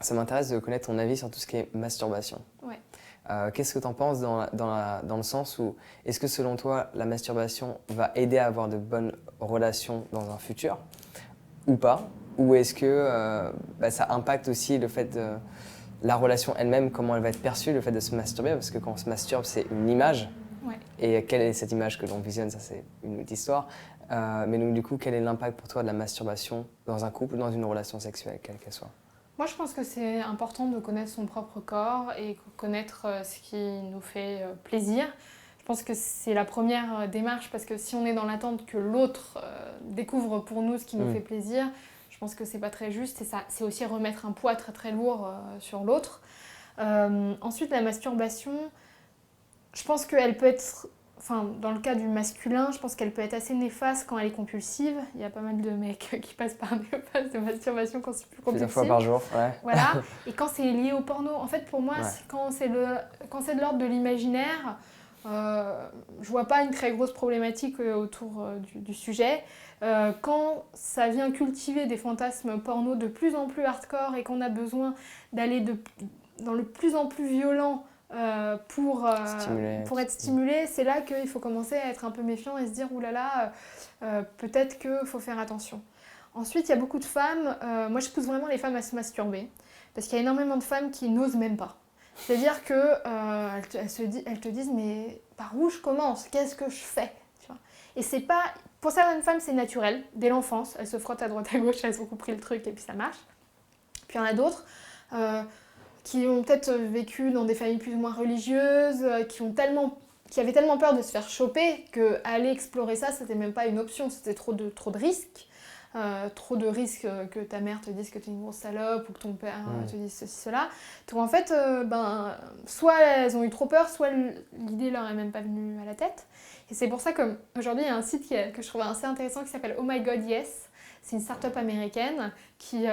ça m'intéresse de connaître ton avis sur tout ce qui est masturbation. Ouais. Qu'est-ce que tu en penses dans le sens où, est-ce que selon toi, la masturbation va aider à avoir de bonnes relations dans un futur ou pas? Ou est-ce que ça impacte aussi le fait de la relation elle-même, comment elle va être perçue, le fait de se masturber? Parce que quand on se masturbe, c'est une image. Ouais. Et quelle est cette image que l'on visionne? Ça, c'est une autre histoire. Mais donc, du coup, quel est l'impact pour toi de la masturbation dans un couple, dans une relation sexuelle, quelle qu'elle soit? Moi, je pense que c'est important de connaître son propre corps et connaître ce qui nous fait plaisir. Je pense que c'est la première démarche parce que si on est dans l'attente que l'autre découvre pour nous ce qui nous fait plaisir, je pense que c'est pas très juste et ça, c'est aussi remettre un poids très très lourd sur l'autre. Ensuite, la masturbation, je pense qu'elle peut être, enfin, dans le cas du masculin, je pense qu'elle peut être assez néfaste quand elle est compulsive. Il y a pas mal de mecs qui passent par des phases de masturbation compulsive. Plusieurs fois par jour, ouais. Voilà. Et quand c'est lié au porno, en fait, pour moi, Ouais. quand c'est de l'ordre de l'imaginaire, je vois pas une très grosse problématique autour du sujet. Quand ça vient cultiver des fantasmes porno de plus en plus hardcore et qu'on a besoin d'aller dans le plus en plus violent pour être stimulé, c'est là qu'il faut commencer à être un peu méfiant et se dire oulala, peut-être qu'il faut faire attention. Ensuite, il y a beaucoup de femmes, moi je pousse vraiment les femmes à se masturber, parce qu'il y a énormément de femmes qui n'osent même pas. C'est-à-dire qu'elles te disent mais par où je commence? Qu'est-ce que je fais? Tu vois. Et c'est pas, pour certaines femmes c'est naturel, dès l'enfance, elles se frottent à droite à gauche, elles ont compris le truc et puis ça marche. Puis il y en a d'autres qui ont peut-être vécu dans des familles plus ou moins religieuses, qui avaient tellement peur de se faire choper qu'aller explorer ça, c'était même pas une option, c'était trop de risques. Trop de risques que ta mère te dise que tu es une grosse salope ou que ton père te dise ceci, cela. Donc en fait, soit elles ont eu trop peur, soit l'idée leur est même pas venue à la tête. Et c'est pour ça qu'aujourd'hui, il y a un site que je trouve assez intéressant qui s'appelle Oh My God Yes. C'est une start-up américaine qui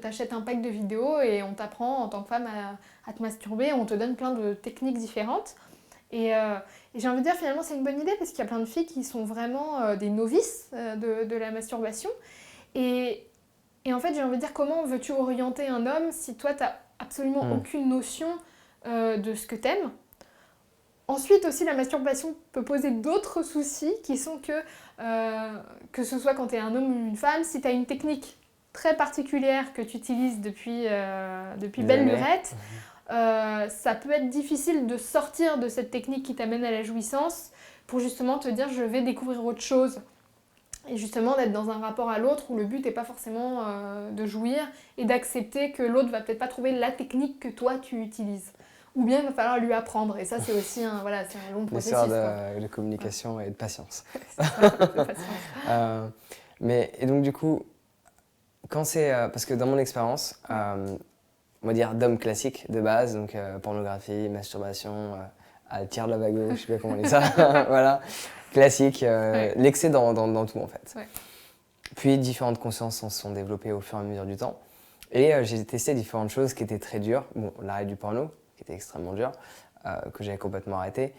t'achète un pack de vidéos et on t'apprend en tant que femme à te masturber. On te donne plein de techniques différentes. Et j'ai envie de dire, finalement, c'est une bonne idée parce qu'il y a plein de filles qui sont vraiment des novices de la masturbation. Et en fait, j'ai envie de dire, comment veux-tu orienter un homme si toi, tu n'as absolument aucune notion de ce que t'aimes? Ensuite aussi, la masturbation peut poser d'autres soucis qui sont que ce soit quand tu es un homme ou une femme, si tu as une technique très particulière que tu utilises depuis belle lurette, ça peut être difficile de sortir de cette technique qui t'amène à la jouissance pour justement te dire je vais découvrir autre chose. Et justement d'être dans un rapport à l'autre où le but n'est pas forcément de jouir et d'accepter que l'autre va peut-être pas trouver la technique que toi tu utilises. Ou bien il va falloir lui apprendre. Et ça, c'est aussi un long processus. Une histoire de communication et de patience. De patience. Et donc, du coup, quand c'est... parce que dans mon expérience, on va dire d'homme classique de base, donc pornographie, masturbation, tiers de la vague, je sais pas comment on dit ça, voilà, classique, l'excès dans tout en fait. Ouais. Puis différentes consciences se sont développées au fur et à mesure du temps. Et j'ai testé différentes choses qui étaient très dures. Bon, l'arrêt du porno, qui était extrêmement dur, que j'avais complètement arrêté.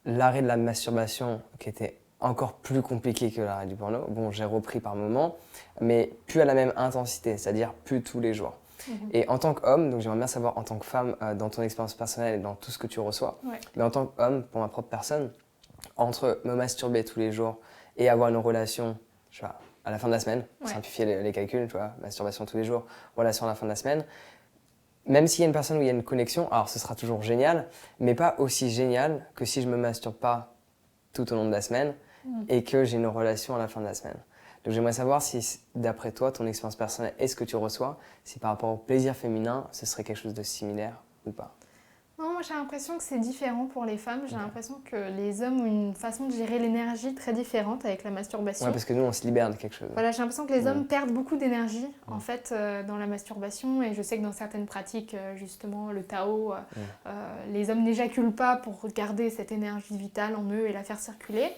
L'arrêt de la masturbation, qui était encore plus compliqué que l'arrêt du porno. Bon, j'ai repris par moments, mais plus à la même intensité, c'est-à-dire plus tous les jours. Et en tant qu'homme, donc j'aimerais bien savoir en tant que femme, dans ton expérience personnelle et dans tout ce que tu reçois, mais en tant qu'homme, pour ma propre personne, entre me masturber tous les jours et avoir une relation, je sais pas, à la fin de la semaine, pour simplifier les calculs, tu vois, masturbation tous les jours, relation à la fin de la semaine, même s'il y a une personne où il y a une connexion, alors ce sera toujours génial, mais pas aussi génial que si je me masturbe pas tout au long de la semaine et que j'ai une relation à la fin de la semaine. Donc j'aimerais savoir si, d'après toi, ton expérience personnelle et ce que tu reçois, si par rapport au plaisir féminin, ce serait quelque chose de similaire ou pas. Non, moi j'ai l'impression que c'est différent pour les femmes. J'ai l'impression que les hommes ont une façon de gérer l'énergie très différente avec la masturbation. Ouais, parce que nous, on se libère de quelque chose. Voilà, j'ai l'impression que les hommes perdent beaucoup d'énergie en fait dans la masturbation. Et je sais que dans certaines pratiques, justement, le Tao, les hommes n'éjaculent pas pour garder cette énergie vitale en eux et la faire circuler.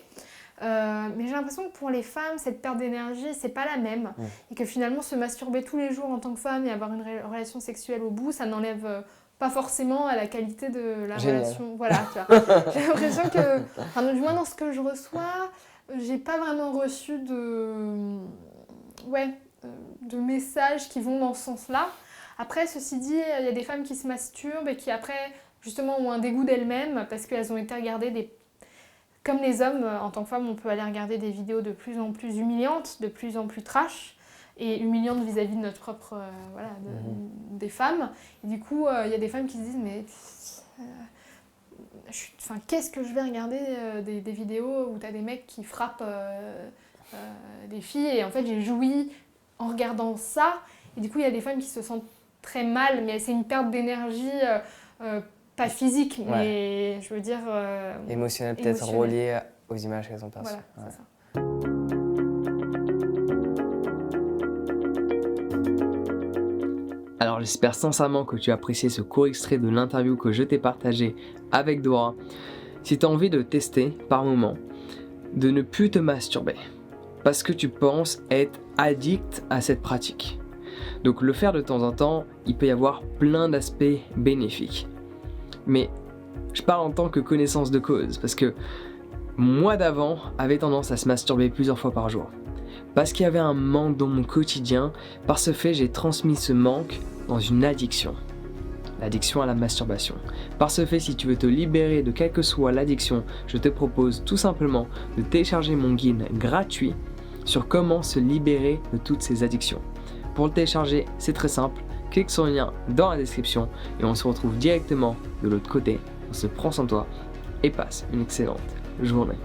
Mais j'ai l'impression que pour les femmes, cette perte d'énergie, c'est pas la même. Et que finalement, se masturber tous les jours en tant que femme et avoir une relation sexuelle au bout, ça n'enlève pas forcément à la qualité de la relation. Voilà, tu vois. J'ai l'impression que, du moins dans ce que je reçois, j'ai pas vraiment reçu de messages qui vont dans ce sens-là. Après, ceci dit, il y a des femmes qui se masturbent et qui après, justement, ont un dégoût d'elles-mêmes parce qu'elles ont été regardées Comme les hommes, en tant que femme, on peut aller regarder des vidéos de plus en plus humiliantes, de plus en plus trash, et humiliantes vis-à-vis de notre propre... des femmes. Et du coup, il y a des femmes qui se disent, mais... qu'est-ce que je vais regarder des vidéos où tu as des mecs qui frappent des filles, et en fait, j'ai joui en regardant ça. Et du coup, il y a des femmes qui se sentent très mal, mais c'est une perte d'énergie... pas physique, mais je veux dire... émotionnel, peut-être relié aux images qu'elles ont perçues. Voilà, c'est ça. Alors j'espère sincèrement que tu as apprécié ce court extrait de l'interview que je t'ai partagé avec Dora. Si tu as envie de tester par moment, de ne plus te masturber, parce que tu penses être addict à cette pratique. Donc le faire de temps en temps, il peut y avoir plein d'aspects bénéfiques. Mais je parle en tant que connaissance de cause, parce que moi d'avant avait tendance à se masturber plusieurs fois par jour. Parce qu'il y avait un manque dans mon quotidien, par ce fait j'ai transmis ce manque dans une addiction. L'addiction à la masturbation. Par ce fait, si tu veux te libérer de quelle que soit l'addiction, je te propose tout simplement de télécharger mon guide gratuit sur comment se libérer de toutes ces addictions. Pour le télécharger, c'est très simple. Clique sur le lien dans la description et on se retrouve directement de l'autre côté. On se prend soin de toi et passe une excellente journée.